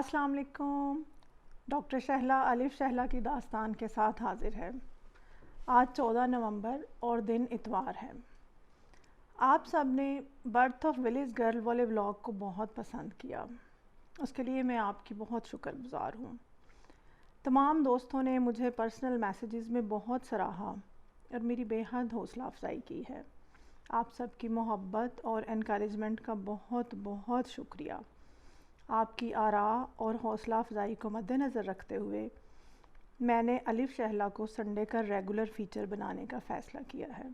السلام علیکم۔ ڈاکٹر شہلا الف شہلا کی داستان کے ساتھ حاضر ہے۔ آج 14 نومبر اور دن اتوار ہے۔ آپ سب نے برتھ آف ولیج گرل والے ولاگ کو بہت پسند کیا، اس کے لیے میں آپ کی بہت شکر گزار ہوں۔ تمام دوستوں نے مجھے پرسنل میسیجز میں بہت سراہا اور میری بے حد حوصلہ افزائی کی ہے۔ آپ سب کی محبت اور انکریجمنٹ کا بہت بہت شکریہ۔ آپ کی آراء اور حوصلہ افزائی کو مد نظر رکھتے ہوئے میں نے الف شہلا کو سنڈے کا ریگولر فیچر بنانے کا فیصلہ کیا ہے۔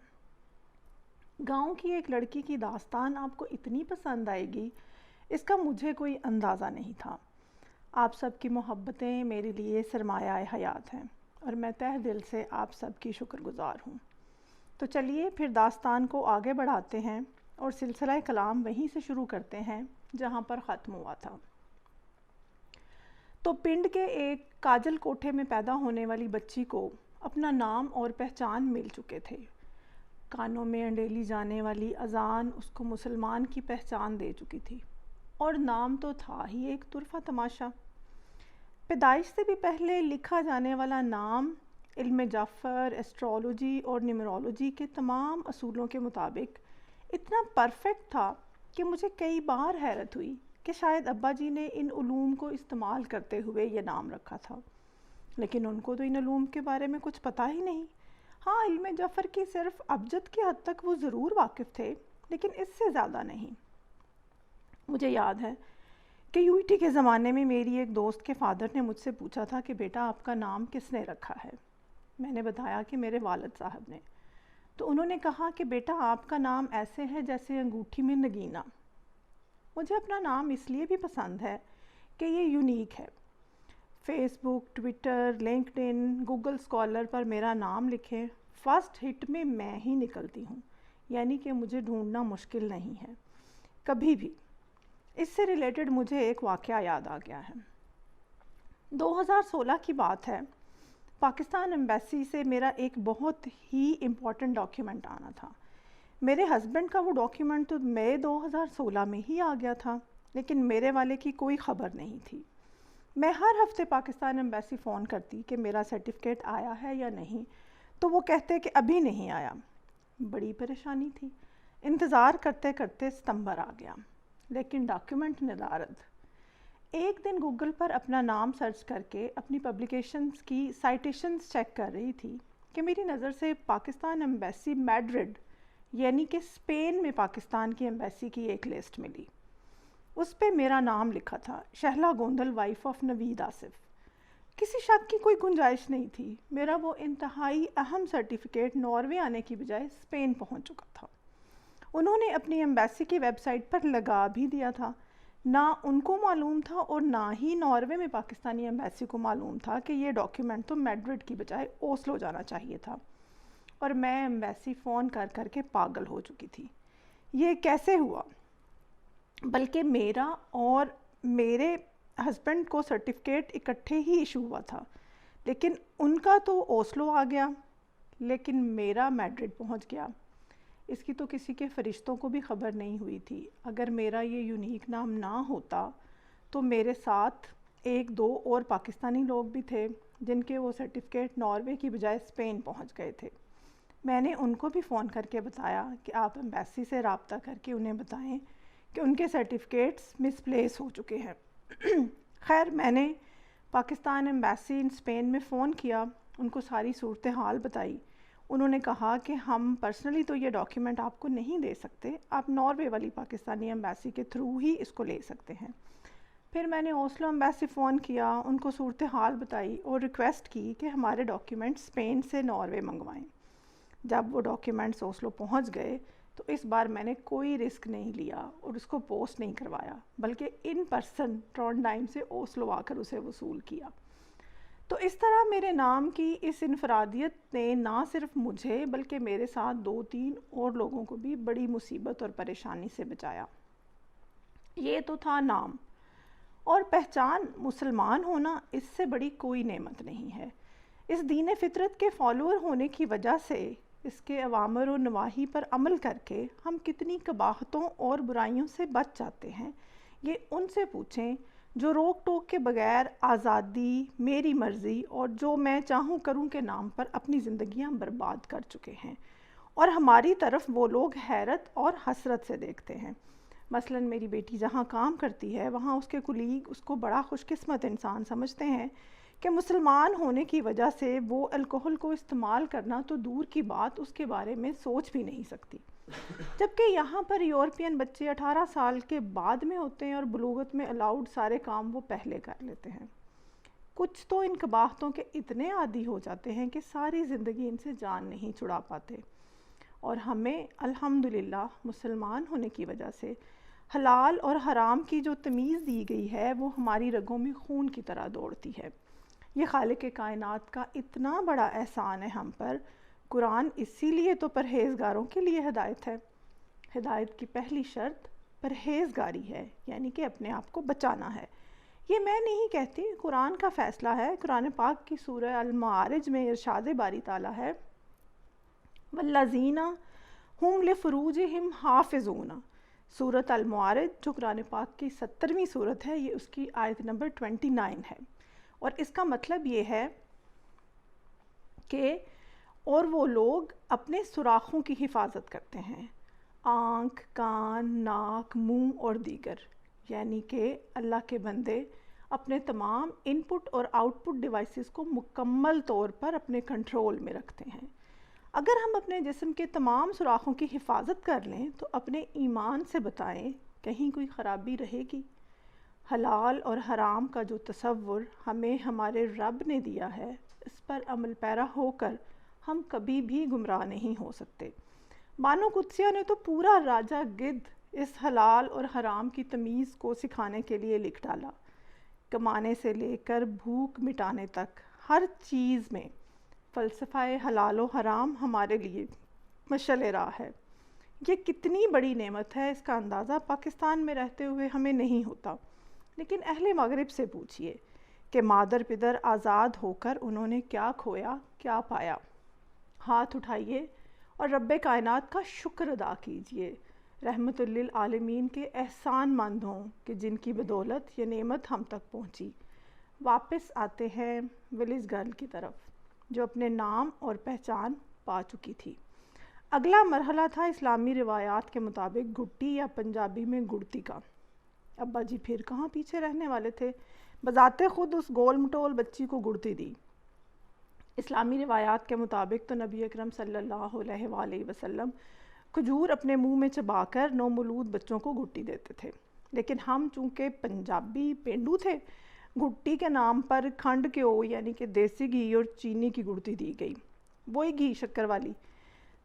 گاؤں کی ایک لڑکی کی داستان آپ کو اتنی پسند آئے گی، اس کا مجھے کوئی اندازہ نہیں تھا۔ آپ سب کی محبتیں میرے لیے سرمایہ حیات ہیں اور میں تہ دل سے آپ سب کی شکر گزار ہوں۔ تو چلیے پھر داستان کو آگے بڑھاتے ہیں اور سلسلہ کلام وہیں سے شروع کرتے ہیں جہاں پر ختم ہوا تھا۔ تو پنڈ کے ایک کاجل کوٹھے میں پیدا ہونے والی بچی کو اپنا نام اور پہچان مل چکے تھے۔ کانوں میں انڈیلی جانے والی اذان اس کو مسلمان کی پہچان دے چکی تھی، اور نام تو تھا ہی ایک طرفہ تماشا۔ پیدائش سے بھی پہلے لکھا جانے والا نام علم جعفر، ایسٹرولوجی اور نیمرولوجی کے تمام اصولوں کے مطابق اتنا پرفیکٹ تھا کہ مجھے کئی بار حیرت ہوئی کہ شاید ابا جی نے ان علوم کو استعمال کرتے ہوئے یہ نام رکھا تھا، لیکن ان کو تو ان علوم کے بارے میں کچھ پتہ ہی نہیں۔ ہاں، علم جعفر کی صرف ابجد کی حد تک وہ ضرور واقف تھے، لیکن اس سے زیادہ نہیں۔ مجھے یاد ہے کہ UET کے زمانے میں میری ایک دوست کے فادر نے مجھ سے پوچھا تھا کہ بیٹا آپ کا نام کس نے رکھا ہے؟ میں نے بتایا کہ میرے والد صاحب نے۔ تو انہوں نے کہا کہ بیٹا آپ کا نام ایسے ہے جیسے انگوٹھی میں نگینہ۔ مجھے اپنا نام اس لیے بھی پسند ہے کہ یہ یونیک ہے۔ فیس بک، ٹویٹر، لنکڈ ان، گوگل اسکالر پر میرا نام لکھیں، فرسٹ ہٹ میں میں ہی نکلتی ہوں، یعنی کہ مجھے ڈھونڈنا مشکل نہیں ہے کبھی بھی۔ اس سے ریلیٹڈ مجھے ایک واقعہ یاد آ گیا ہے۔ 2016 کی بات ہے۔ پاکستان ایمبیسی سے میرا ایک بہت ہی امپورٹنٹ ڈاکیومنٹ آنا تھا۔ میرے ہسبینڈ کا وہ ڈاکیومنٹ تو مئی 2016 میں ہی آ گیا تھا، لیکن میرے والے کی کوئی خبر نہیں تھی۔ میں ہر ہفتے پاکستان ایمبیسی فون کرتی کہ میرا سرٹیفکیٹ آیا ہے یا نہیں، تو وہ کہتے کہ ابھی نہیں آیا۔ بڑی پریشانی تھی۔ انتظار کرتے کرتے ستمبر آ گیا، لیکن ڈاکیومنٹ ندارد۔ ایک دن گوگل پر اپنا نام سرچ کر کے اپنی پبلیکیشنز کی سائٹیشنز چیک کر رہی تھی کہ میری نظر سے پاکستان ایمبیسی میڈرڈ، یعنی کہ اسپین میں پاکستان کی ایمبیسی کی ایک لسٹ ملی۔ اس پہ میرا نام لکھا تھا، شہلا گوندل، وائف آف نوید آصف۔ کسی شک کی کوئی گنجائش نہیں تھی۔ میرا وہ انتہائی اہم سرٹیفکیٹ ناروے آنے کی بجائے اسپین پہنچ چکا تھا۔ انہوں نے اپنی ایمبیسی کی ویب سائٹ پر لگا بھی دیا تھا۔ نہ ان کو معلوم تھا اور نہ ہی ناروے میں پاکستانی ایمبیسی کو معلوم تھا کہ یہ ڈاکیومنٹ تو میڈرڈ کی بجائے اوسلو جانا چاہیے تھا، اور میں ایمبیسی فون کر کر کے پاگل ہو چکی تھی۔ یہ کیسے ہوا؟ بلکہ میرا اور میرے ہسبینڈ کو سرٹیفکیٹ اکٹھے ہی ایشو ہوا تھا، لیکن ان کا تو اوسلو آ گیا، لیکن میرا میڈرڈ پہنچ گیا۔ اس کی تو کسی کے فرشتوں کو بھی خبر نہیں ہوئی تھی۔ اگر میرا یہ یونیک نام نہ ہوتا تو میرے ساتھ ایک دو اور پاکستانی لوگ بھی تھے جن کے وہ سرٹیفکیٹ ناروے کی بجائے اسپین پہنچ گئے تھے۔ میں نے ان کو بھی فون کر کے بتایا کہ آپ ایمبیسی سے رابطہ کر کے انہیں بتائیں کہ ان کے سرٹیفکیٹس مس پلیس ہو چکے ہیں۔ خیر، میں نے پاکستان ایمبیسی اسپین میں فون کیا، ان کو ساری صورتحال بتائی۔ انہوں نے کہا کہ ہم پرسنلی تو یہ ڈاکیومنٹ آپ کو نہیں دے سکتے، آپ ناروے والی پاکستانی ایمبیسی کے تھرو ہی اس کو لے سکتے ہیں۔ پھر میں نے اوسلو ایمبیسی فون کیا، ان کو صورتحال بتائی اور ریکویسٹ کی کہ ہمارے ڈاکیومنٹ اسپین سے ناروے منگوائیں۔ جب وہ ڈاکیومنٹس اوسلو پہنچ گئے تو اس بار میں نے کوئی رسک نہیں لیا اور اس کو پوسٹ نہیں کروایا، بلکہ ان پرسن ٹرونڈائم سے اوسلو آ کر اسے وصول کیا۔ تو اس طرح میرے نام کی اس انفرادیت نے نہ صرف مجھے بلکہ میرے ساتھ 2-3 اور لوگوں کو بھی بڑی مصیبت اور پریشانی سے بچایا۔ یہ تو تھا نام، اور پہچان مسلمان ہونا اس سے بڑی کوئی نعمت نہیں ہے۔ اس دین فطرت کے فالوور ہونے کی وجہ سے، اس کے اوامر و نواہی پر عمل کر کے ہم کتنی قباحتوں اور برائیوں سے بچ جاتے ہیں، یہ ان سے پوچھیں جو روک ٹوک کے بغیر آزادی، میری مرضی اور جو میں چاہوں کروں کے نام پر اپنی زندگیاں برباد کر چکے ہیں، اور ہماری طرف وہ لوگ حیرت اور حسرت سے دیکھتے ہیں۔ مثلاً میری بیٹی جہاں کام کرتی ہے وہاں اس کے کولیگ اس کو بڑا خوش قسمت انسان سمجھتے ہیں کہ مسلمان ہونے کی وجہ سے وہ الکوہل کو استعمال کرنا تو دور کی بات اس کے بارے میں سوچ بھی نہیں سکتی، جبکہ یہاں پر یورپین بچے 18 سال کے بعد میں ہوتے ہیں اور بلوغت میں الاؤڈ سارے کام وہ پہلے کر لیتے ہیں۔ کچھ تو ان قباحتوں کے اتنے عادی ہو جاتے ہیں کہ ساری زندگی ان سے جان نہیں چھڑا پاتے، اور ہمیں الحمدللہ مسلمان ہونے کی وجہ سے حلال اور حرام کی جو تمیز دی گئی ہے وہ ہماری رگوں میں خون کی طرح دوڑتی ہے۔ یہ خالق کائنات کا اتنا بڑا احسان ہے ہم پر۔ قرآن اسی لیے تو پرہیزگاروں کے لیے ہدایت ہے۔ ہدایت کی پہلی شرط پرہیزگاری ہے، یعنی کہ اپنے آپ کو بچانا ہے۔ یہ میں نہیں کہتی، قرآن کا فیصلہ ہے۔ قرآن پاک کی سورہ المعارج میں ارشاد باری تعالیٰ ہے وَالَّذِينَ هُمْ لِفُرُوجِهِمْ حَافِظُونَ۔ سورۃ المعارج جو قرآن پاک کی 70ویں سورت ہے، یہ اس کی آیت نمبر 29 ہے، اور اس کا مطلب یہ ہے کہ اور وہ لوگ اپنے سوراخوں کی حفاظت کرتے ہیں، آنکھ، کان، ناک، منہ اور دیگر، یعنی کہ اللہ کے بندے اپنے تمام ان پٹ اور آؤٹ پٹ ڈیوائسز کو مکمل طور پر اپنے کنٹرول میں رکھتے ہیں۔ اگر ہم اپنے جسم کے تمام سوراخوں کی حفاظت کر لیں تو اپنے ایمان سے بتائیں کہیں کوئی خرابی رہے گی؟ حلال اور حرام کا جو تصور ہمیں ہمارے رب نے دیا ہے، اس پر عمل پیرا ہو کر ہم کبھی بھی گمراہ نہیں ہو سکتے۔ بانو قدسیہ نے تو پورا راجہ گدھ اس حلال اور حرام کی تمیز کو سکھانے کے لیے لکھ ڈالا۔ کمانے سے لے کر بھوک مٹانے تک ہر چیز میں فلسفہ حلال و حرام ہمارے لیے مشعل راہ ہے۔ یہ کتنی بڑی نعمت ہے، اس کا اندازہ پاکستان میں رہتے ہوئے ہمیں نہیں ہوتا، لیکن اہل مغرب سے پوچھئے کہ مادر پدر آزاد ہو کر انہوں نے کیا کھویا، کیا پایا۔ ہاتھ اٹھائیے اور رب کائنات کا شکر ادا کیجئے، رحمت للعالمین کے احسان مند ہوں کہ جن کی بدولت یہ نعمت ہم تک پہنچی۔ واپس آتے ہیں ولیز گرل کی طرف جو اپنے نام اور پہچان پا چکی تھی۔ اگلا مرحلہ تھا اسلامی روایات کے مطابق گھٹی یا پنجابی میں گڑتی کا۔ ابا جی پھر کہاں پیچھے رہنے والے تھے، بذات خود اس گول مٹول بچی کو گڑتی دی۔ اسلامی روایات کے مطابق تو نبی اکرم صلی اللہ علیہ وآلہ وسلم کھجور اپنے منہ میں چبا کر نومولود بچوں کو گھٹی دیتے تھے، لیکن ہم چونکہ پنجابی پینڈو تھے، گھٹی کے نام پر کھنڈ کے یعنی کہ دیسی گھی اور چینی کی گڑتی دی گئی، وہی گھی شکر والی۔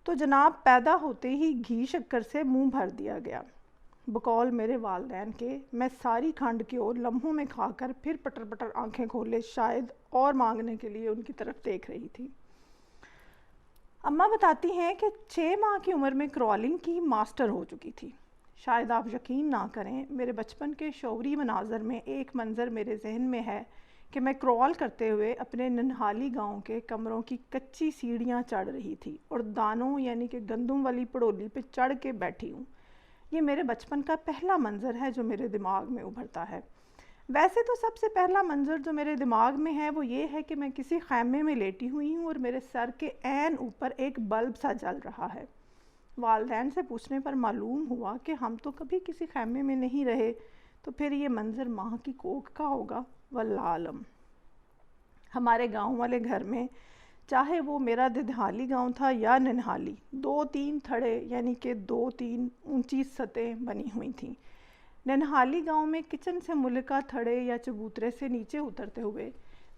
تو جناب پیدا ہوتے ہی گھی شکر سے منہ بھر دیا گیا۔ بقول میرے والدین کے میں ساری کھنڈ کے لمحوں میں کھا کر پھر پٹر پٹر آنکھیں کھولے شاید اور مانگنے کے لیے ان کی طرف دیکھ رہی تھی۔ اماں بتاتی ہیں کہ 6 ماہ کی عمر میں کرالنگ کی ماسٹر ہو چکی تھی۔ شاید آپ یقین نہ کریں، میرے بچپن کے شعوری مناظر میں ایک منظر میرے ذہن میں ہے کہ میں کرال کرتے ہوئے اپنے ننہالی گاؤں کے کمروں کی کچی سیڑھیاں چڑھ رہی تھی اور دانوں یعنی کہ گندم والی پڑولی پہ چڑھ کے بیٹھی ہوں۔ یہ میرے بچپن کا پہلا منظر ہے جو میرے دماغ میں ابھرتا ہے۔ ویسے تو سب سے پہلا منظر جو میرے دماغ میں ہے وہ یہ ہے کہ میں کسی خیمے میں لیٹی ہوئی ہوں اور میرے سر کے عین اوپر ایک بلب سا جل رہا ہے۔ والدین سے پوچھنے پر معلوم ہوا کہ ہم تو کبھی کسی خیمے میں نہیں رہے، تو پھر یہ منظر ماں کی کوکھ کا ہوگا، واللہ عالم۔ ہمارے گاؤں والے گھر میں چاہے وہ میرا ددھالی گاؤں تھا یا ننہالی، 2-3 تھڑے یعنی کہ 2-3 اونچی سطحیں بنی ہوئی تھیں۔ ننہالی گاؤں میں کچن سے ملکہ تھڑے یا چبوترے سے نیچے اترتے ہوئے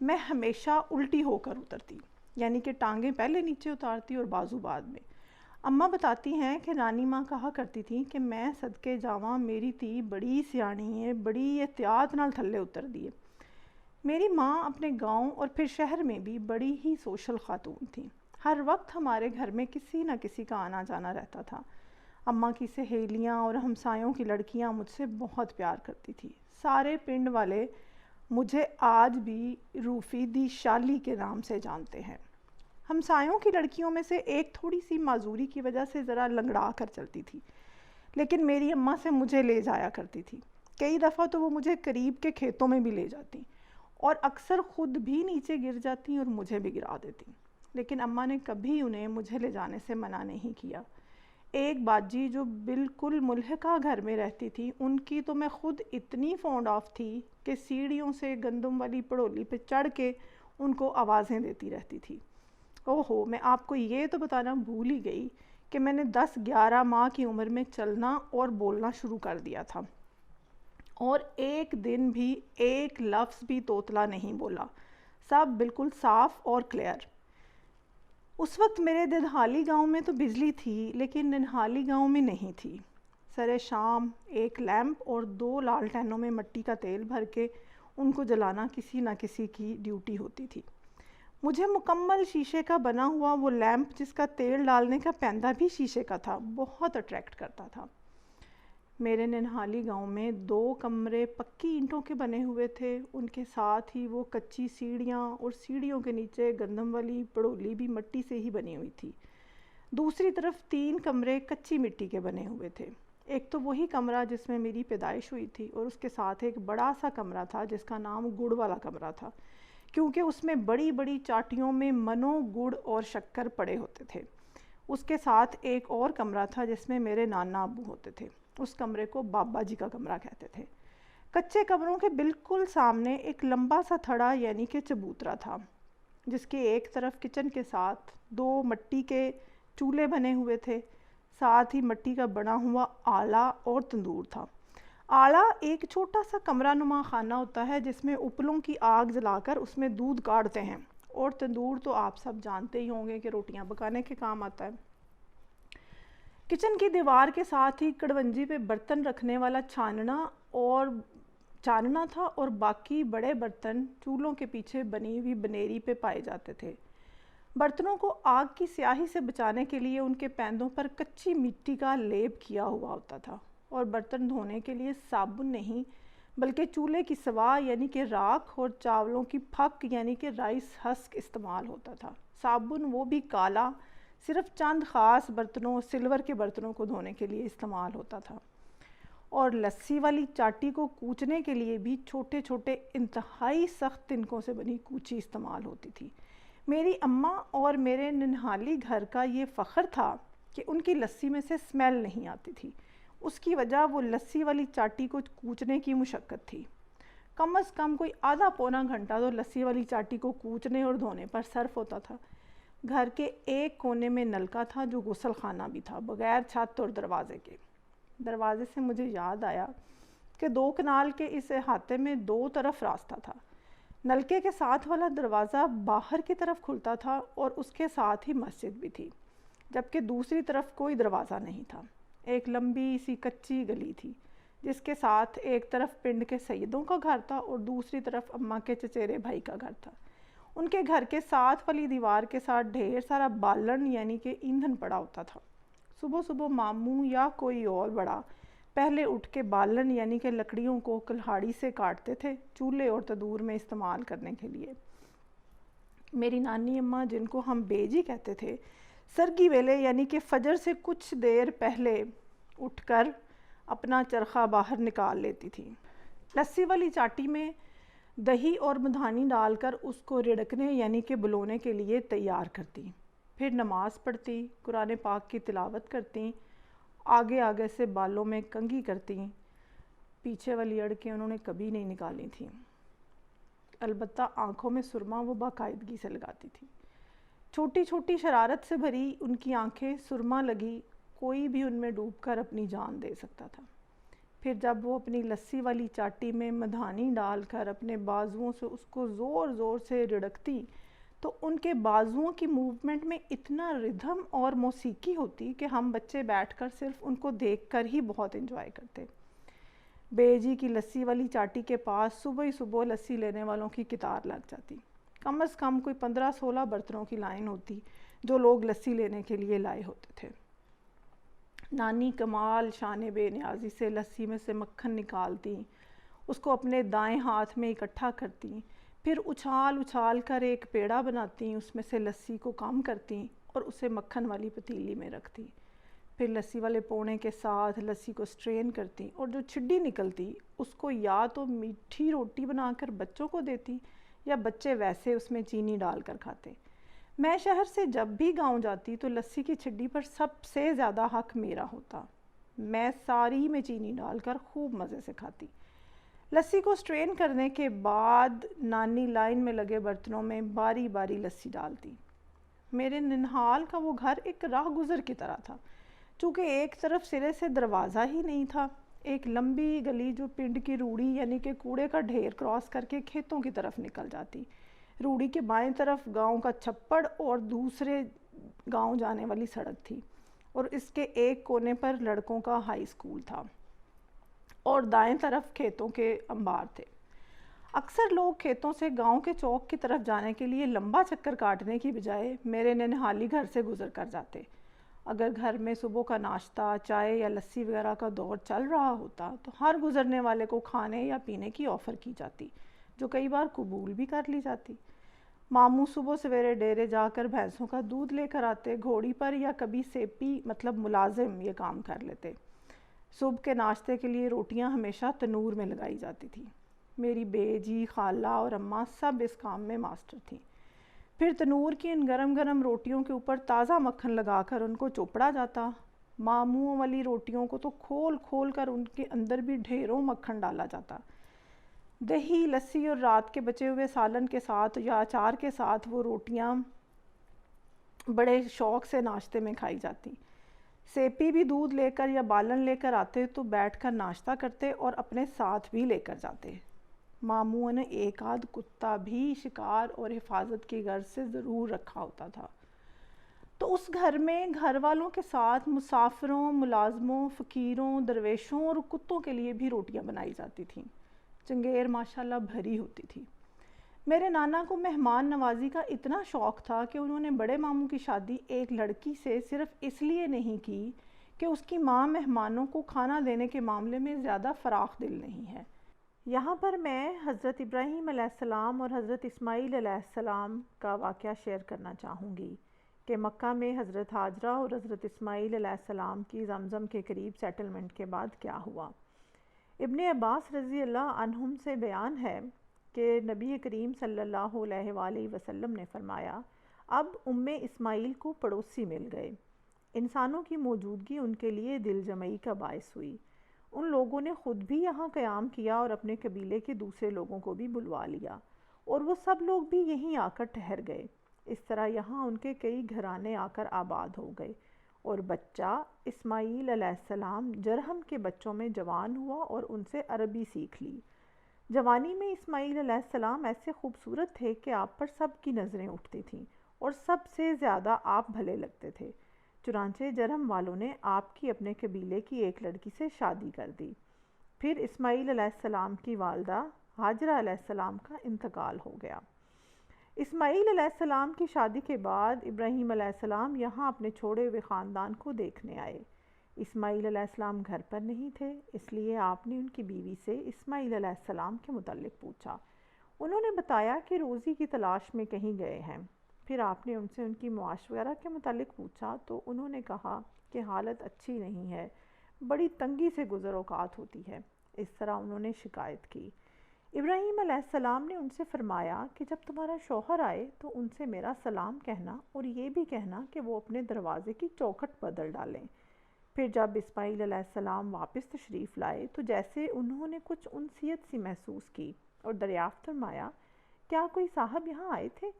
میں ہمیشہ الٹی ہو کر اترتی، یعنی کہ ٹانگیں پہلے نیچے اتارتی اور بازو بعد میں۔ اماں بتاتی ہیں کہ نانی ماں کہا کرتی تھیں کہ میں صدقے جاواں میری تھی بڑی سیاਣੀ ہے، بڑی احتیاط نال تھلے اتر دیے۔ میری ماں اپنے گاؤں اور پھر شہر میں بھی بڑی ہی سوشل خاتون تھیں۔ ہر وقت ہمارے گھر میں کسی نہ کسی کا آنا جانا رہتا تھا۔ اماں کی سہیلیاں اور ہمسایوں کی لڑکیاں مجھ سے بہت پیار کرتی تھی۔ سارے پنڈ والے مجھے آج بھی روفی دی شالی کے نام سے جانتے ہیں۔ ہمسایوں کی لڑکیوں میں سے ایک تھوڑی سی معذوری کی وجہ سے ذرا لنگڑا کر چلتی تھی، لیکن میری اماں سے مجھے لے جایا کرتی تھی۔ کئی دفعہ تو وہ مجھے قریب کے کھیتوں میں بھی لے جاتی اور اکثر خود بھی نیچے گر جاتی اور مجھے بھی گرا دیتی، لیکن اماں نے کبھی انہیں مجھے لے جانے سے منع نہیں کیا۔ ایک باجی جو بالکل ملحقہ گھر میں رہتی تھی، ان کی تو میں خود اتنی فونڈ آف تھی کہ سیڑھیوں سے گندم والی پڑولی پہ چڑھ کے ان کو آوازیں دیتی رہتی تھی۔ اوہو، میں آپ کو یہ تو بتانا بھول ہی گئی کہ میں نے 10-11 ماہ کی عمر میں چلنا اور بولنا شروع کر دیا تھا، اور ایک دن بھی ایک لفظ بھی توتلا نہیں بولا، سب بالکل صاف اور کلیئر۔ اس وقت میرے ننہالی گاؤں میں تو بجلی تھی، لیکن ننہالی گاؤں میں نہیں تھی۔ سر شام ایک لیمپ اور 2 لالٹینوں میں مٹی کا تیل بھر کے ان کو جلانا کسی نہ کسی کی ڈیوٹی ہوتی تھی۔ مجھے مکمل شیشے کا بنا ہوا وہ لیمپ، جس کا تیل ڈالنے کا پیندہ بھی شیشے کا تھا، بہت اٹریکٹ کرتا تھا۔ میرے ننہالی گاؤں میں 2 کمرے پکی اینٹوں کے بنے ہوئے تھے، ان کے ساتھ ہی وہ کچی سیڑھیاں، اور سیڑھیوں کے نیچے گندم والی پڑولی بھی مٹی سے ہی بنی ہوئی تھی۔ دوسری طرف 3 کمرے کچی مٹی کے بنے ہوئے تھے۔ ایک تو وہی کمرہ جس میں میری پیدائش ہوئی تھی، اور اس کے ساتھ ایک بڑا سا کمرہ تھا جس کا نام گڑ والا کمرہ تھا، کیونکہ اس میں بڑی بڑی چاٹیوں میں منو، گڑ اور شکر پڑے ہوتے تھے۔ اس کے ساتھ ایک اور کمرہ تھا جس میں میرے نانا ابو ہوتے تھے، اس کمرے کو بابا جی کا کمرہ کہتے تھے۔ کچے کمروں کے بالکل سامنے ایک لمبا سا تھڑا یعنی کہ چبوترا تھا، جس کے ایک طرف کچن کے ساتھ 2 مٹی کے چولہے بنے ہوئے تھے، ساتھ ہی مٹی کا بنا ہوا آلہ اور تندور تھا۔ آلہ ایک چھوٹا سا کمرہ نما خانہ ہوتا ہے جس میں اپلوں کی آگ جلا کر اس میں دودھ کاڑتے ہیں، اور تندور تو آپ سب جانتے ہی ہوں گے کہ روٹیاں پکانے کے کام آتا ہے۔ کچن کی دیوار کے ساتھ ہی کڑونجی پہ برتن رکھنے والا چاننا تھا، اور باقی بڑے برتن چولہوں کے پیچھے بنی ہوئی بنیری پہ پائے جاتے تھے۔ برتنوں کو آگ کی سیاہی سے بچانے کے لیے ان کے پیندوں پر کچی مٹی کا لیپ کیا ہوا ہوتا تھا، اور برتن دھونے کے لیے صابن نہیں بلکہ چولہے کی سوا یعنی کہ راکھ اور چاولوں کی پھک یعنی کہ رائس ہسک استعمال ہوتا تھا۔ صابن وہ بھی کالا، صرف چند خاص برتنوں، سلور کے برتنوں کو دھونے کے لیے استعمال ہوتا تھا، اور لسی والی چاٹی کو کوچنے کے لیے بھی چھوٹے چھوٹے انتہائی سخت تنکوں سے بنی کوچی استعمال ہوتی تھی۔ میری اماں اور میرے ننہالی گھر کا یہ فخر تھا کہ ان کی لسی میں سے اسمیل نہیں آتی تھی۔ اس کی وجہ وہ لسی والی چاٹی کو کوچنے کی مشقت تھی۔ کم از کم کوئی آدھا پونا گھنٹہ تو لسی والی چاٹی کو کوچنے اور دھونے پر صرف ہوتا تھا۔ گھر کے ایک کونے میں نلکا تھا جو غسل خانہ بھی تھا، بغیر چھت اور دروازے کے۔ دروازے سے مجھے یاد آیا کہ 2 کنال کے اس احاطے میں 2 طرف راستہ تھا۔ نلکے کے ساتھ والا دروازہ باہر کی طرف کھلتا تھا، اور اس کے ساتھ ہی مسجد بھی تھی، جبکہ دوسری طرف کوئی دروازہ نہیں تھا۔ ایک لمبی سی کچی گلی تھی جس کے ساتھ ایک طرف پنڈ کے سیدوں کا گھر تھا اور دوسری طرف اماں کے چچیرے بھائی کا گھر تھا۔ ان کے گھر کے ساتھ والی دیوار کے ساتھ ڈھیر سارا بالن یعنی کہ ایندھن پڑا ہوتا تھا۔ صبح صبح ماموں یا کوئی اور بڑا پہلے اٹھ کے بالن یعنی کہ لکڑیوں کو کلہاڑی سے کاٹتے تھے چولہے اور تندور میں استعمال کرنے کے لیے۔ میری نانی اماں، جن کو ہم بیجی کہتے تھے، سرگی ویلے یعنی کہ فجر سے کچھ دیر پہلے اٹھ کر اپنا چرخہ باہر نکال لیتی تھی، لسی والی چاٹی میں دہی اور مدھانی ڈال کر اس کو رڑکنے یعنی کہ بلونے کے لیے تیار کرتی، پھر نماز پڑھتی، قرآن پاک کی تلاوت کرتی، آگے آگے سے بالوں میں کنگھی کرتی۔ پیچھے والی اڑکیں انہوں نے کبھی نہیں نکالی تھیں، البتہ آنکھوں میں سرما وہ باقاعدگی سے لگاتی تھی۔ چھوٹی چھوٹی شرارت سے بھری ان کی آنکھیں سرما لگی کوئی بھی ان میں ڈوب کر اپنی جان دے سکتا تھا۔ پھر جب وہ اپنی لسی والی چاٹی میں مدھانی ڈال کر اپنے بازوؤں سے اس کو زور زور سے رڑکتی تو ان کے بازوؤں کی موومنٹ میں اتنا ردھم اور موسیقی ہوتی کہ ہم بچے بیٹھ کر صرف ان کو دیکھ کر ہی بہت انجوائے کرتے۔ بے جی کی لسی والی چاٹی کے پاس صبح ہی صبح لسی لینے والوں کی قطار لگ جاتی، کم از کم کوئی 15-16 برتنوں کی لائن ہوتی جو لوگ لسی لینے کے لیے لائے ہوتے تھے۔ نانی کمال شان بے نیازی سے لسی میں سے مکھن نکالتی، اس کو اپنے دائیں ہاتھ میں اکٹھا کرتی، پھر اچھال اچھال کر ایک پیڑا بناتی، اس میں سے لسی کو کم کرتی اور اسے مکھن والی پتیلی میں رکھتی، پھر لسی والے پونے کے ساتھ لسی کو سٹرین کرتی اور جو چھڈی نکلتی اس کو یا تو میٹھی روٹی بنا کر بچوں کو دیتی یا بچے ویسے اس میں چینی ڈال کر کھاتے۔ میں شہر سے جب بھی گاؤں جاتی تو لسی کی چھڈی پر سب سے زیادہ حق میرا ہوتا۔ میں ساری میں چینی ڈال کر خوب مزے سے کھاتی۔ لسی کو سٹرین کرنے کے بعد نانی لائن میں لگے برتنوں میں باری باری لسی ڈالتی۔ میرے ننہال کا وہ گھر ایک راہ گزر کی طرح تھا، چونکہ ایک طرف سرے سے دروازہ ہی نہیں تھا، ایک لمبی گلی جو پنڈ کی روڑی یعنی کہ کوڑے کا ڈھیر کراس کر کے کھیتوں کی طرف نکل جاتی۔ روڑی کے بائیں طرف گاؤں کا چھپڑ اور دوسرے گاؤں جانے والی سڑک تھی، اور اس کے ایک کونے پر لڑکوں کا ہائی اسکول تھا اور دائیں طرف کھیتوں کے انبار تھے۔ اکثر لوگ کھیتوں سے گاؤں کے چوک کی طرف جانے کے لیے لمبا چکر کاٹنے کی بجائے میرے ننہالی گھر سے گزر کر جاتے۔ اگر گھر میں صبح کا ناشتہ، چائے یا لسی وغیرہ کا دور چل رہا ہوتا تو ہر گزرنے والے کو کھانے یا پینے کی آفر کی جاتی، جو کئی بار قبول بھی کر لی جاتی۔ ماموں صبح سویرے ڈیرے جا کر بھینسوں کا دودھ لے کر آتے، گھوڑی پر، یا کبھی سیپی مطلب ملازم یہ کام کر لیتے۔ صبح کے ناشتے کے لیے روٹیاں ہمیشہ تنور میں لگائی جاتی تھیں۔ میری بیجی، خالہ اور اماں سب اس کام میں ماسٹر تھیں۔ پھر تنور کی ان گرم گرم روٹیوں کے اوپر تازہ مکھن لگا کر ان کو چوپڑا جاتا۔ ماموں والی روٹیوں کو تو کھول کھول کر ان کے اندر بھی ڈھیروں مکھن ڈالا جاتا۔ دہی، لسی اور رات کے بچے ہوئے سالن کے ساتھ یا اچار کے ساتھ وہ روٹیاں بڑے شوق سے ناشتے میں کھائی جاتی۔ سیپی بھی دودھ لے کر یا بالن لے کر آتے تو بیٹھ کر ناشتہ کرتے اور اپنے ساتھ بھی لے کر جاتے۔ ماموں نے ایک آدھ کتا بھی شکار اور حفاظت کی غرض سے ضرور رکھا ہوتا تھا۔ تو اس گھر میں گھر والوں کے ساتھ مسافروں، ملازموں، فقیروں، درویشوں اور کتوں کے لیے بھی روٹیاں بنائی جاتی تھیں۔ چنگیر ماشاءاللہ بھری ہوتی تھی۔ میرے نانا کو مہمان نوازی کا اتنا شوق تھا کہ انہوں نے بڑے ماموں کی شادی ایک لڑکی سے صرف اس لیے نہیں کی کہ اس کی ماں مہمانوں کو کھانا دینے کے معاملے میں زیادہ فراخ دل نہیں ہے۔ یہاں پر میں حضرت ابراہیم علیہ السلام اور حضرت اسماعیل علیہ السلام کا واقعہ شیئر کرنا چاہوں گی کہ مکہ میں حضرت حاجرہ اور حضرت اسماعیل علیہ السلام کی زمزم کے قریب سیٹلمنٹ کے بعد کیا ہوا۔ ابن عباس رضی اللہ عنہم سے بیان ہے کہ نبی کریم صلی اللہ علیہ وآلہ وسلم نے فرمایا، اب اسماعیل کو پڑوسی مل گئے۔ انسانوں کی موجودگی ان کے لیے دل جمعی کا باعث ہوئی۔ ان لوگوں نے خود بھی یہاں قیام کیا اور اپنے قبیلے کے دوسرے لوگوں کو بھی بلوا لیا، اور وہ سب لوگ بھی یہیں آ کر ٹھہر گئے۔ اس طرح یہاں ان کے کئی گھرانے آ کر آباد ہو گئے، اور بچہ اسماعیل علیہ السلام جرہم کے بچوں میں جوان ہوا اور ان سے عربی سیکھ لی۔ جوانی میں اسماعیل علیہ السلام ایسے خوبصورت تھے کہ آپ پر سب کی نظریں اٹھتی تھیں اور سب سے زیادہ آپ بھلے لگتے تھے۔ چنانچہ جرہم والوں نے آپ کی اپنے قبیلے کی ایک لڑکی سے شادی کر دی۔ پھر اسماعیل علیہ السلام کی والدہ حاجرہ علیہ السلام کا انتقال ہو گیا۔ اسماعیل علیہ السلام کی شادی کے بعد ابراہیم علیہ السلام یہاں اپنے چھوڑے ہوئے خاندان کو دیکھنے آئے۔ اسماعیل علیہ السلام گھر پر نہیں تھے، اس لیے آپ نے ان کی بیوی سے اسماعیل علیہ السلام کے متعلق پوچھا۔ انہوں نے بتایا کہ روزی کی تلاش میں کہیں گئے ہیں۔ پھر آپ نے ان سے ان کی معاش وغیرہ کے متعلق پوچھا تو انہوں نے کہا کہ حالت اچھی نہیں ہے، بڑی تنگی سے گزر اوقات ہوتی ہے۔ اس طرح انہوں نے شکایت کی۔ ابراہیم علیہ السلام نے ان سے فرمایا کہ جب تمہارا شوہر آئے تو ان سے میرا سلام کہنا اور یہ بھی کہنا کہ وہ اپنے دروازے کی چوکھٹ بدل ڈالیں۔ پھر جب اسماعیل علیہ السلام واپس تشریف لائے تو جیسے انہوں نے کچھ انسیت سی محسوس کی اور دریافت فرمایا، کیا کوئی صاحب یہاں آئے تھے؟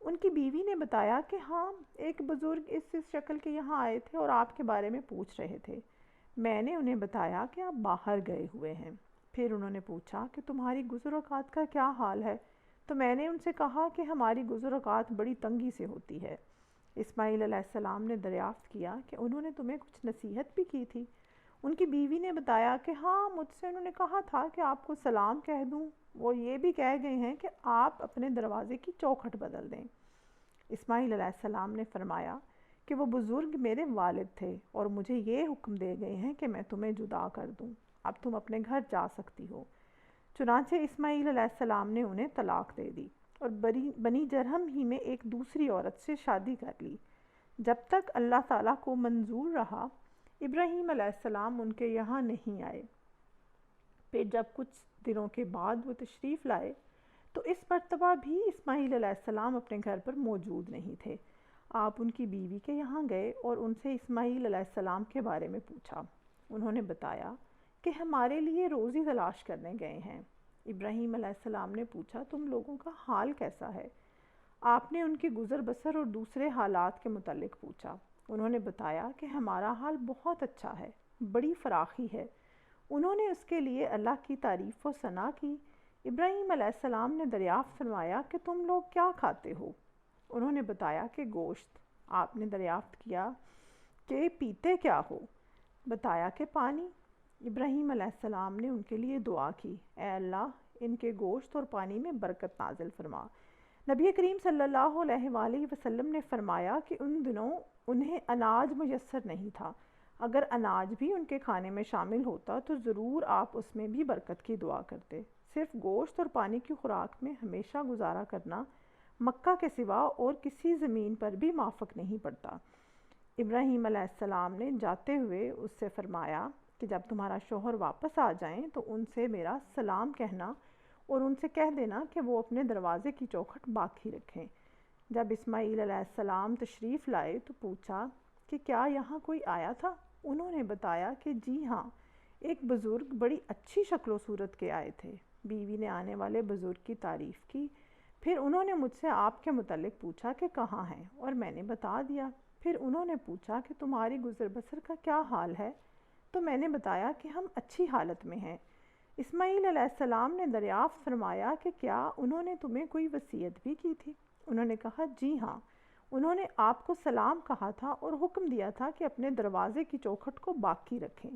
ان کی بیوی نے بتایا کہ ہاں، ایک بزرگ اس شکل کے یہاں آئے تھے اور آپ کے بارے میں پوچھ رہے تھے۔ میں نے انہیں بتایا کہ آپ باہر گئے ہوئے ہیں۔ پھر انہوں نے پوچھا کہ تمہاری گزر اوقات کا کیا حال ہے؟ تو میں نے ان سے کہا کہ ہماری گزر اوقات بڑی تنگی سے ہوتی ہے۔ اسماعیل علیہ السلام نے دریافت کیا کہ انہوں نے تمہیں کچھ نصیحت بھی کی تھی؟ ان کی بیوی نے بتایا کہ ہاں، مجھ سے انہوں نے کہا تھا کہ آپ کو سلام کہہ دوں، وہ یہ بھی کہہ گئے ہیں کہ آپ اپنے دروازے کی چوکھٹ بدل دیں۔ اسماعیل علیہ السلام نے فرمایا کہ وہ بزرگ میرے والد تھے اور مجھے یہ حکم دے گئے ہیں کہ میں تمہیں جدا کر دوں، اب تم اپنے گھر جا سکتی ہو۔ چنانچہ اسماعیل علیہ السلام نے انہیں طلاق دے دی اور بنی جرہم ہی میں ایک دوسری عورت سے شادی کر لی۔ جب تک اللہ تعالیٰ کو منظور رہا، ابراہیم علیہ السلام ان کے یہاں نہیں آئے۔ پھر جب کچھ دنوں کے بعد وہ تشریف لائے تو اس مرتبہ بھی اسماعیل علیہ السلام اپنے گھر پر موجود نہیں تھے۔ آپ ان کی بیوی کے یہاں گئے اور ان سے اسماعیل علیہ السلام کے بارے میں پوچھا۔ انہوں نے بتایا کہ ہمارے لیے روزی تلاش کرنے گئے ہیں۔ ابراہیم علیہ السلام نے پوچھا تم لوگوں کا حال کیسا ہے؟ آپ نے ان کی گزر بسر اور دوسرے حالات کے متعلق پوچھا۔ انہوں نے بتایا کہ ہمارا حال بہت اچھا ہے، بڑی فراخی ہے۔ انہوں نے اس کے لیے اللہ کی تعریف و ثنا کی۔ ابراہیم علیہ السلام نے دریافت فرمایا کہ تم لوگ کیا کھاتے ہو؟ انہوں نے بتایا کہ گوشت۔ آپ نے دریافت کیا کہ پیتے کیا ہو؟ بتایا کہ پانی۔ ابراہیم علیہ السلام نے ان کے لیے دعا کی، اے اللہ ان کے گوشت اور پانی میں برکت نازل فرما۔ نبی کریم صلی اللہ علیہ وآلہ وسلم نے فرمایا کہ ان دنوں انہیں اناج میسر نہیں تھا، اگر اناج بھی ان کے کھانے میں شامل ہوتا تو ضرور آپ اس میں بھی برکت کی دعا کرتے۔ صرف گوشت اور پانی کی خوراک میں ہمیشہ گزارا کرنا مکہ کے سوا اور کسی زمین پر بھی موافق نہیں پڑتا۔ ابراہیم علیہ السلام نے جاتے ہوئے اس سے فرمایا کہ جب تمہارا شوہر واپس آ جائیں تو ان سے میرا سلام کہنا اور ان سے کہہ دینا کہ وہ اپنے دروازے کی چوکھٹ باقی رکھیں۔ جب اسماعیل علیہ السلام تشریف لائے تو پوچھا کہ کیا یہاں کوئی آیا تھا؟ انہوں نے بتایا کہ جی ہاں، ایک بزرگ بڑی اچھی شکل و صورت کے آئے تھے۔ بیوی نے آنے والے بزرگ کی تعریف کی۔ پھر انہوں نے مجھ سے آپ کے متعلق پوچھا کہ کہاں ہیں، اور میں نے بتا دیا۔ پھر انہوں نے پوچھا کہ تمہاری گزر بسر کا کیا حال ہے؟ تو میں نے بتایا کہ ہم اچھی حالت میں ہیں۔ اسماعیل علیہ السلام نے دریافت فرمایا کہ کیا انہوں نے تمہیں کوئی وصیت بھی کی تھی؟ انہوں نے کہا جی ہاں، انہوں نے آپ کو سلام کہا تھا اور حکم دیا تھا کہ اپنے دروازے کی چوکھٹ کو باقی رکھیں۔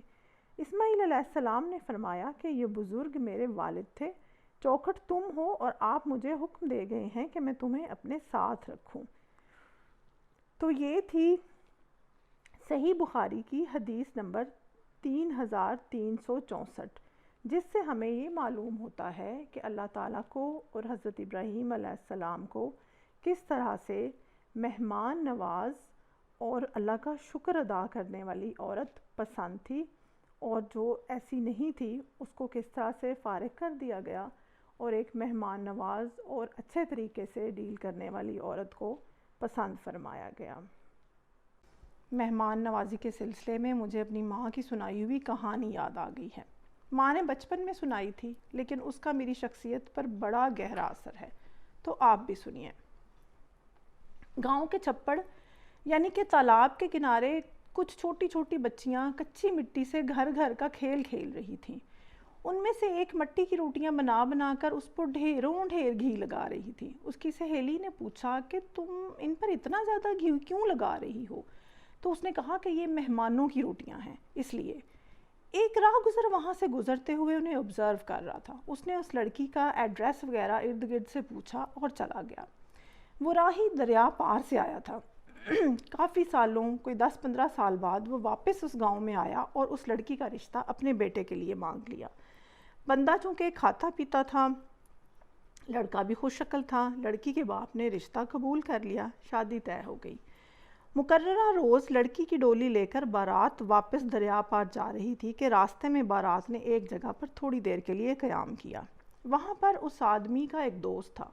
اسماعیل علیہ السلام نے فرمایا کہ یہ بزرگ میرے والد تھے، چوکھٹ تم ہو اور آپ مجھے حکم دے گئے ہیں کہ میں تمہیں اپنے ساتھ رکھوں۔ تو یہ تھی صحیح بخاری کی حدیث نمبر 3364، جس سے ہمیں یہ معلوم ہوتا ہے کہ اللہ تعالیٰ کو اور حضرت ابراہیم علیہ السلام کو کس طرح سے مہمان نواز اور اللہ کا شکر ادا کرنے والی عورت پسند تھی، اور جو ایسی نہیں تھی اس کو کس طرح سے فارغ کر دیا گیا اور ایک مہمان نواز اور اچھے طریقے سے ڈیل کرنے والی عورت کو پسند فرمایا گیا۔ مہمان نوازی کے سلسلے میں مجھے اپنی ماں کی سنائی ہوئی کہانی یاد آ گئی ہے۔ ماں نے بچپن میں سنائی تھی، لیکن اس کا میری شخصیت پر بڑا گہرا اثر ہے، تو آپ بھی سنیے۔ گاؤں کے چھپڑ یعنی کہ تالاب کے کنارے کچھ چھوٹی چھوٹی بچیاں کچی مٹی سے گھر گھر کا کھیل کھیل رہی تھیں۔ ان میں سے ایک مٹی کی روٹیاں بنا بنا کر اس پر ڈھیروں ڈھیر گھی لگا رہی تھی۔ اس کی سہیلی نے پوچھا کہ تم ان پر اتنا زیادہ گھی کیوں لگا رہی ہو؟ تو اس نے کہا کہ یہ مہمانوں کی روٹیاں ہیں، اس لیے۔ ایک راہ گزر وہاں سے گزرتے ہوئے انہیں آبزرو کر رہا تھا۔ اس نے اس لڑکی کا ایڈریس وغیرہ ارد گرد سے پوچھا اور چلا گیا۔ وہ راہی دریا پار سے آیا تھا۔ کافی سالوں، کوئی 10-15 سال بعد وہ واپس اس گاؤں میں آیا اور اس لڑکی کا رشتہ اپنے بیٹے کے لیے مانگ لیا۔ بندہ چونکہ کھاتا پیتا تھا، لڑکا بھی خوش شکل تھا، لڑکی کے باپ نے رشتہ قبول کر لیا، شادی طے ہو گئی۔ مقررہ روز لڑکی کی ڈولی لے کر بارات واپس دریا پار جا رہی تھی کہ راستے میں بارات نے ایک جگہ پر تھوڑی دیر کے لیے قیام کیا۔ وہاں پر اس آدمی کا ایک دوست تھا۔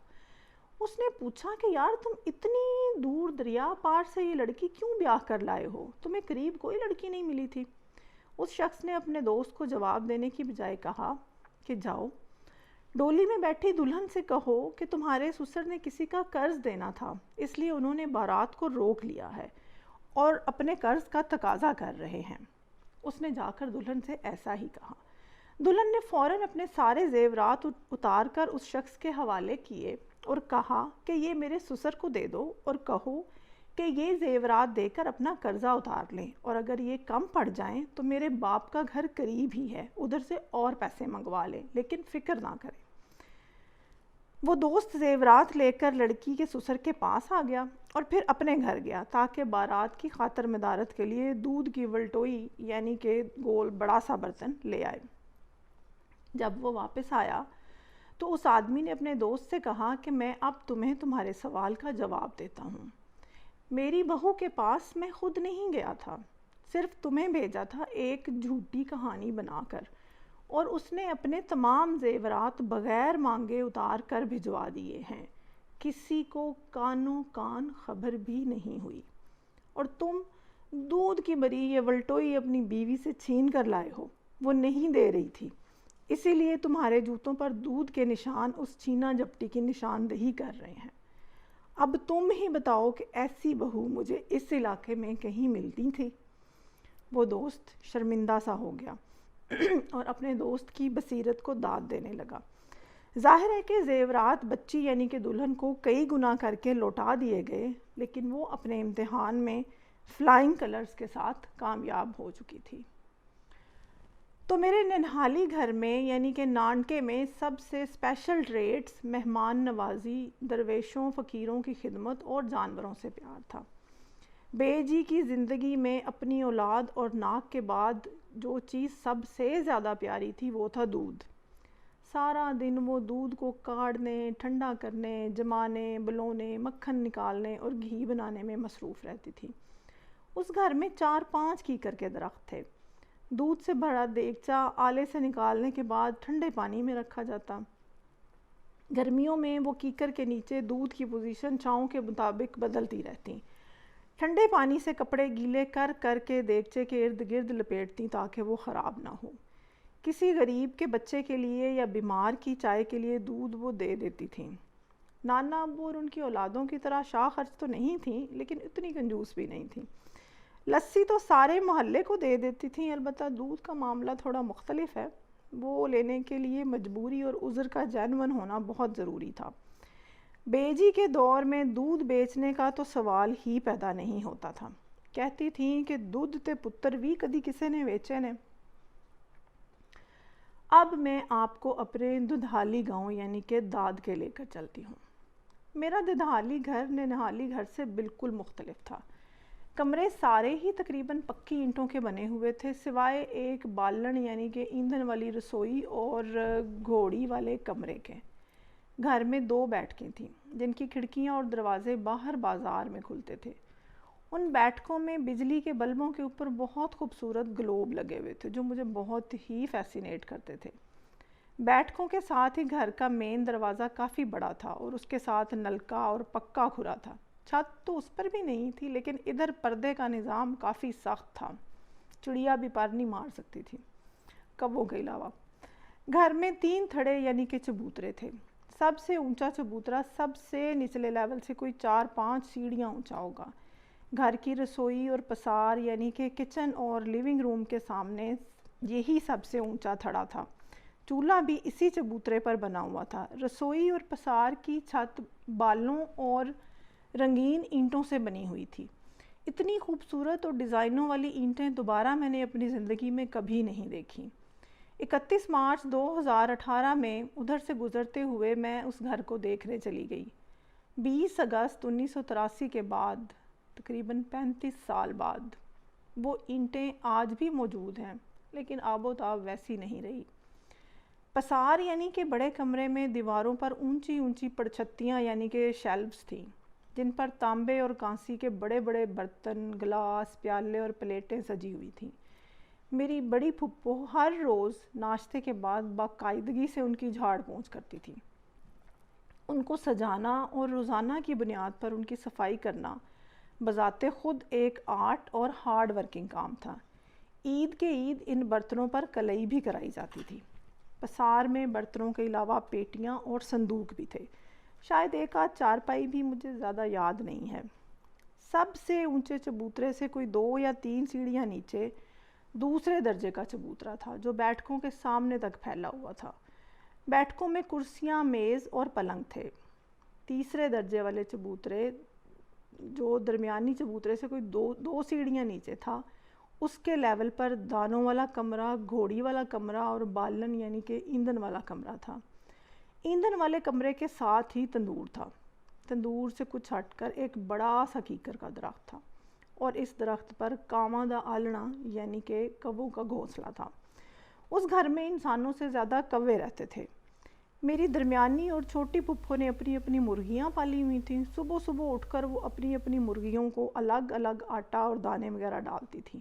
اس نے پوچھا کہ یار تم اتنی دور دریا پار سے یہ لڑکی کیوں بیاہ کر لائے ہو؟ تمہیں قریب کوئی لڑکی نہیں ملی تھی؟ اس شخص نے اپنے دوست کو جواب دینے کی بجائے کہا کہ جاؤ ڈولی میں بیٹھی دلہن سے کہو کہ تمہارے سسر نے کسی کا قرض دینا تھا، اس لیے انہوں نے بارات کو روک لیا ہے اور اپنے قرض کا تقاضا کر رہے ہیں۔ اس نے جا کر دلہن سے ایسا ہی کہا۔ دلہن نے فوراً اپنے سارے زیورات اتار کر اس شخص کے حوالے کیے اور کہا کہ یہ میرے سسر کو دے دو اور کہو کہ یہ زیورات دے کر اپنا قرضہ اتار لیں، اور اگر یہ کم پڑ جائیں تو میرے باپ کا گھر قریب ہی ہے، ادھر سے اور پیسے منگوا لیں، لیکن فکر نہ کریں۔ وہ دوست زیورات لے کر لڑکی کے سسر کے پاس آ گیا اور پھر اپنے گھر گیا تاکہ بارات کی خاطر مدارت کے لیے دودھ کی ولٹوئی یعنی کہ گول بڑا سا برتن لے آئے۔ جب وہ واپس آیا تو اس آدمی نے اپنے دوست سے کہا کہ میں اب تمہیں تمہارے سوال کا جواب دیتا ہوں۔ میری بہو کے پاس میں خود نہیں گیا تھا، صرف تمہیں بھیجا تھا ایک جھوٹی کہانی بنا کر، اور اس نے اپنے تمام زیورات بغیر مانگے اتار کر بھجوا دیے ہیں، کسی کو کانوں کان خبر بھی نہیں ہوئی۔ اور تم دودھ کی بری یہ ولٹوئی اپنی بیوی سے چھین کر لائے ہو، وہ نہیں دے رہی تھی، اسی لیے تمہارے جوتوں پر دودھ کے نشان اس چھینا جپٹی کی نشاندہی کر رہے ہیں۔ اب تم ہی بتاؤ کہ ایسی بہو مجھے اس علاقے میں کہیں ملتی تھی؟ وہ دوست شرمندہ سا ہو گیا اور اپنے دوست کی بصیرت کو داد دینے لگا۔ ظاہر ہے کہ زیورات بچی یعنی کہ دلہن کو کئی گنا کر کے لوٹا دیے گئے، لیکن وہ اپنے امتحان میں فلائنگ کلرز کے ساتھ کامیاب ہو چکی تھی۔ تو میرے ننہالی گھر میں یعنی کہ نانکے میں سب سے اسپیشل ٹریٹس مہمان نوازی، درویشوں فقیروں کی خدمت اور جانوروں سے پیار تھا۔ بے جی کی زندگی میں اپنی اولاد اور ناک کے بعد جو چیز سب سے زیادہ پیاری تھی وہ تھا دودھ۔ سارا دن وہ دودھ کو کاڑنے، ٹھنڈا کرنے، جمانے، بلونے، مکھن نکالنے اور گھی بنانے میں مصروف رہتی تھی۔ اس گھر میں 4-5 کیکر کے درخت تھے۔ دودھ سے بھرا دیگچہ آلے سے نکالنے کے بعد ٹھنڈے پانی میں رکھا جاتا۔ گرمیوں میں وہ کیکر کے نیچے دودھ کی پوزیشن چھاؤں کے مطابق بدلتی رہتی۔ ٹھنڈے پانی سے کپڑے گیلے کر کر کے دیگچے کے ارد گرد لپیٹتی تاکہ وہ خراب نہ ہو۔ کسی غریب کے بچے کے لیے یا بیمار کی چائے کے لیے دودھ وہ دے دیتی تھیں۔ نانا ابو اور ان کی اولادوں کی طرح شاہ خرچ تو نہیں تھیں، لیکن اتنی کنجوس بھی نہیں تھیں۔ لسی تو سارے محلے کو دے دیتی تھیں، البتہ دودھ کا معاملہ تھوڑا مختلف ہے، وہ لینے کے لیے مجبوری اور عذر کا جینون ہونا بہت ضروری تھا۔ بے جی کے دور میں دودھ بیچنے کا تو سوال ہی پیدا نہیں ہوتا تھا۔ کہتی تھیں کہ دودھ تے پتر بھی کدی کسے نے بیچے نے۔ اب میں آپ کو اپنے ددھالی گاؤں یعنی کہ داد کے لے کر چلتی ہوں۔ میرا ددھالی گھر ننہالی گھر سے بالکل مختلف تھا۔ کمرے سارے ہی تقریباً پکی اینٹوں کے بنے ہوئے تھے، سوائے ایک بالن یعنی کہ ایندھن والی رسوئی اور گھوڑی والے کمرے کے۔ گھر میں 2 بیٹھکیں تھیں جن کی کھڑکیاں اور دروازے باہر بازار میں کھلتے تھے۔ ان بیٹھکوں میں بجلی کے بلبوں کے اوپر بہت خوبصورت گلوب لگے ہوئے تھے جو مجھے بہت ہی فیسینیٹ کرتے تھے۔ بیٹھکوں کے ساتھ ہی گھر کا مین دروازہ کافی بڑا تھا اور اس کے ساتھ نلکا اور پکا کھرا تھا۔ چھت تو اس پر بھی نہیں تھی، لیکن ادھر پردے کا نظام کافی سخت تھا، چڑیا بھی پر نہیں مار سکتی تھی کبوں کے علاوہ۔ گھر میں 3 تھڑے یعنی کہ چبوترے تھے۔ سب سے اونچا چبوترا سب سے نچلے لیول سے کوئی 4-5 سیڑھیاں اونچا ہوگا۔ گھر کی رسوئی اور پسار یعنی کہ کچن اور لیونگ روم کے سامنے یہی سب سے اونچا تھڑا تھا۔ چولہا بھی اسی چبوترے پر بنا ہوا تھا۔ رسوئی اور پسار کی چھت بالوں اور رنگین اینٹوں سے بنی ہوئی تھی۔ اتنی خوبصورت اور ڈیزائنوں والی اینٹیں دوبارہ میں نے اپنی زندگی میں کبھی نہیں دیکھیں۔ 31 مارچ 2018 میں ادھر سے گزرتے ہوئے میں اس گھر کو دیکھنے چلی گئی۔ 20 اگست 1983 کے بعد، تقریباً 35 سال بعد، وہ اینٹیں آج بھی موجود ہیں، لیکن آب و تاب ویسی نہیں رہی۔ پسار یعنی کہ بڑے کمرے میں دیواروں پر اونچی اونچی پڑچھتیاں یعنی کہ شیلفز تھیں، جن پر تانبے اور کانسی کے بڑے بڑے برتن، گلاس، پیالے اور پلیٹیں سجی ہوئی تھیں۔ میری بڑی پھپھو ہر روز ناشتے کے بعد باقاعدگی سے ان کی جھاڑ پونچھ کرتی تھی۔ ان کو سجانا اور روزانہ کی بنیاد پر ان کی صفائی کرنا بذات خود ایک آرٹ اور ہارڈ ورکنگ کام تھا۔ عید کے عید ان برتنوں پر کلئی بھی کرائی جاتی تھی۔ پسار میں برتنوں کے علاوہ پیٹیاں اور صندوق بھی تھے، شاید ایک آدھ چارپائی بھی، مجھے زیادہ یاد نہیں ہے۔ سب سے اونچے چبوترے سے کوئی 2 یا 3 سیڑھیاں نیچے دوسرے درجے کا چبوترا تھا جو بیٹھکوں کے سامنے تک پھیلا ہوا تھا۔ بیٹھکوں میں کرسیاں، میز اور پلنگ تھے۔ تیسرے درجے والے چبوترے جو درمیانی چبوترے سے کوئی 2 سیڑھیاں نیچے تھا، اس کے لیول پر دانوں والا کمرہ، گھوڑی والا کمرہ اور بالن یعنی کہ ایندھن والا کمرہ تھا۔ ایندھن والے کمرے کے ساتھ ہی تندور تھا۔ تندور سے کچھ ہٹ کر ایک بڑا سا کیکر کا درخت تھا اور اس درخت پر کاواں دا آلنا یعنی کہ کبوں کا گھونسلہ تھا۔ اس گھر میں انسانوں سے زیادہ کوے رہتے تھے۔ میری درمیانی اور چھوٹی پھپھو نے اپنی اپنی مرغیاں پالی ہوئی تھیں۔ صبح صبح اٹھ کر وہ اپنی اپنی مرغیوں کو الگ الگ آٹا اور دانے وغیرہ ڈالتی تھیں۔